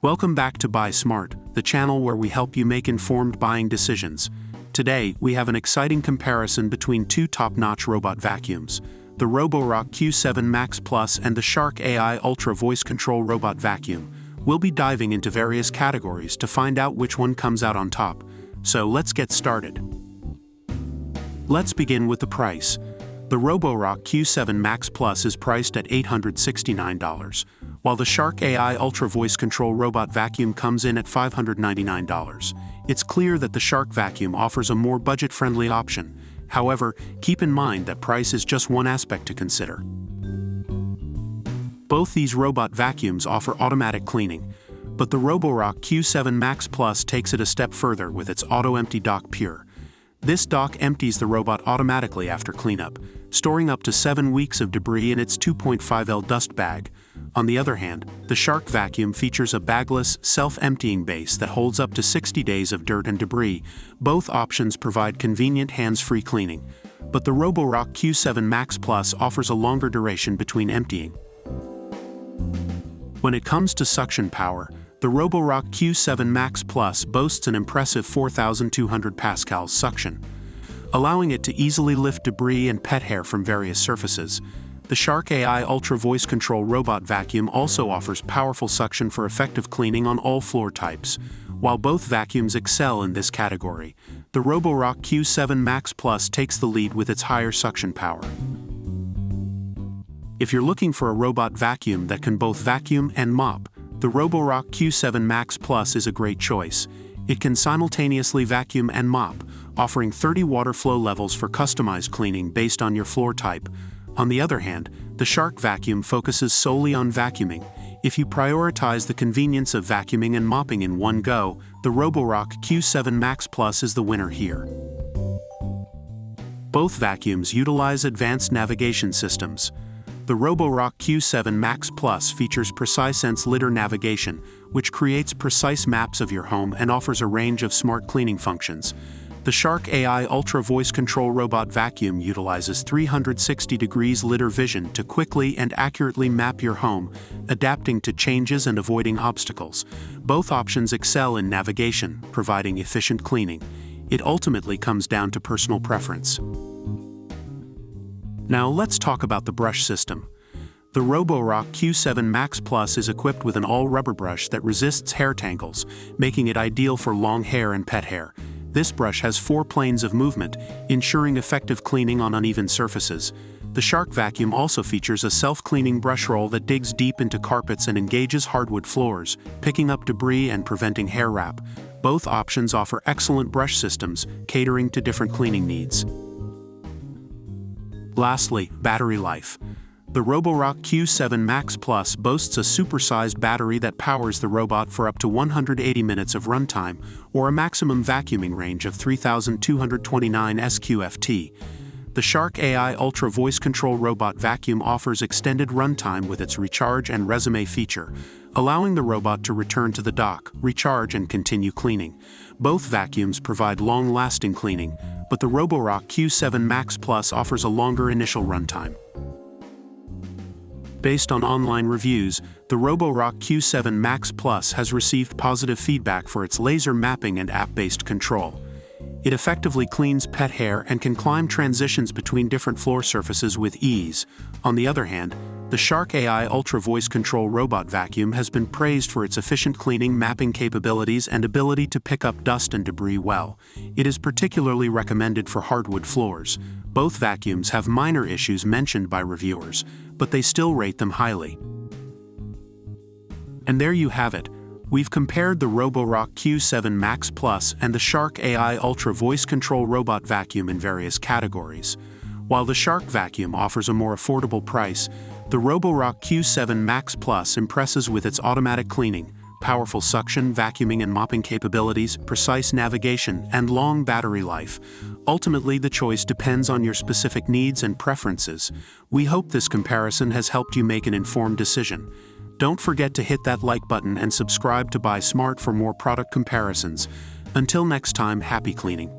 Welcome back to Buy Smart, the channel where we help you make informed buying decisions. Today, we have an exciting comparison between two top-notch robot vacuums, the Roborock Q7 Max Plus and the Shark AI Ultra Voice Control Robot Vacuum. We'll be diving into various categories to find out which one comes out on top. So let's get started. Let's begin with the price. The Roborock Q7 Max Plus is priced at $869, while the Shark AI Ultra Voice Control Robot Vacuum comes in at $599. It's clear that the Shark vacuum offers a more budget-friendly option. However, keep in mind that price is just one aspect to consider. Both these robot vacuums offer automatic cleaning, but the Roborock Q7 Max Plus takes it a step further with its Auto-Empty Dock Pure. This dock empties the robot automatically after cleanup, storing up to 7 weeks of debris in its 2.5L dust bag. On the other hand, the Shark vacuum features a bagless, self-emptying base that holds up to 60 days of dirt and debris. Both options provide convenient hands-free cleaning, but the Roborock Q7 Max Plus offers a longer duration between emptying. When it comes to suction power, the Roborock Q7 Max Plus boasts an impressive 4,200 pascals suction, allowing it to easily lift debris and pet hair from various surfaces. The Shark AI Ultra Voice Control Robot Vacuum also offers powerful suction for effective cleaning on all floor types. While both vacuums excel in this category, the Roborock Q7 Max Plus takes the lead with its higher suction power. If you're looking for a robot vacuum that can both vacuum and mop, the Roborock Q7 Max Plus is a great choice. It can simultaneously vacuum and mop, offering 30 water flow levels for customized cleaning based on your floor type. On the other hand, the Shark vacuum focuses solely on vacuuming. If you prioritize the convenience of vacuuming and mopping in one go, the Roborock Q7 Max Plus is the winner here. Both vacuums utilize advanced navigation systems. The Roborock Q7 Max Plus features PreciSense lidar navigation, which creates precise maps of your home and offers a range of smart cleaning functions. The Shark AI Ultra Voice Control Robot Vacuum utilizes 360 degrees lidar vision to quickly and accurately map your home, adapting to changes and avoiding obstacles. Both options excel in navigation, providing efficient cleaning. It ultimately comes down to personal preference. Now let's talk about the brush system. The Roborock Q7 Max Plus is equipped with an all-rubber brush that resists hair tangles, making it ideal for long hair and pet hair. This brush has 4 planes of movement, ensuring effective cleaning on uneven surfaces. The Shark vacuum also features a self-cleaning brush roll that digs deep into carpets and engages hardwood floors, picking up debris and preventing hair wrap. Both options offer excellent brush systems, catering to different cleaning needs. Lastly, battery life. The Roborock Q7 Max Plus boasts a supersized battery that powers the robot for up to 180 minutes of runtime, or a maximum vacuuming range of 3,229 SQFT. The Shark AI Ultra Voice Control Robot Vacuum offers extended runtime with its Recharge and Resume feature, allowing the robot to return to the dock, recharge and continue cleaning. Both vacuums provide long-lasting cleaning, but the Roborock Q7 Max Plus offers a longer initial runtime. Based on online reviews, the Roborock Q7 Max Plus has received positive feedback for its laser mapping and app-based control. It effectively cleans pet hair and can climb transitions between different floor surfaces with ease. On the other hand, the Shark AI Ultra Voice Control Robot Vacuum has been praised for its efficient cleaning, mapping capabilities, and ability to pick up dust and debris well. It is particularly recommended for hardwood floors. Both vacuums have minor issues mentioned by reviewers, but they still rate them highly. And there you have it. We've compared the Roborock Q7 Max Plus and the Shark AI Ultra Voice Control Robot Vacuum in various categories. While the Shark vacuum offers a more affordable price, the Roborock Q7 Max Plus impresses with its automatic cleaning, powerful suction, vacuuming and mopping capabilities, precise navigation, and long battery life. Ultimately, the choice depends on your specific needs and preferences. We hope this comparison has helped you make an informed decision. Don't forget to hit that like button and subscribe to Buy Smart for more product comparisons. Until next time, happy cleaning.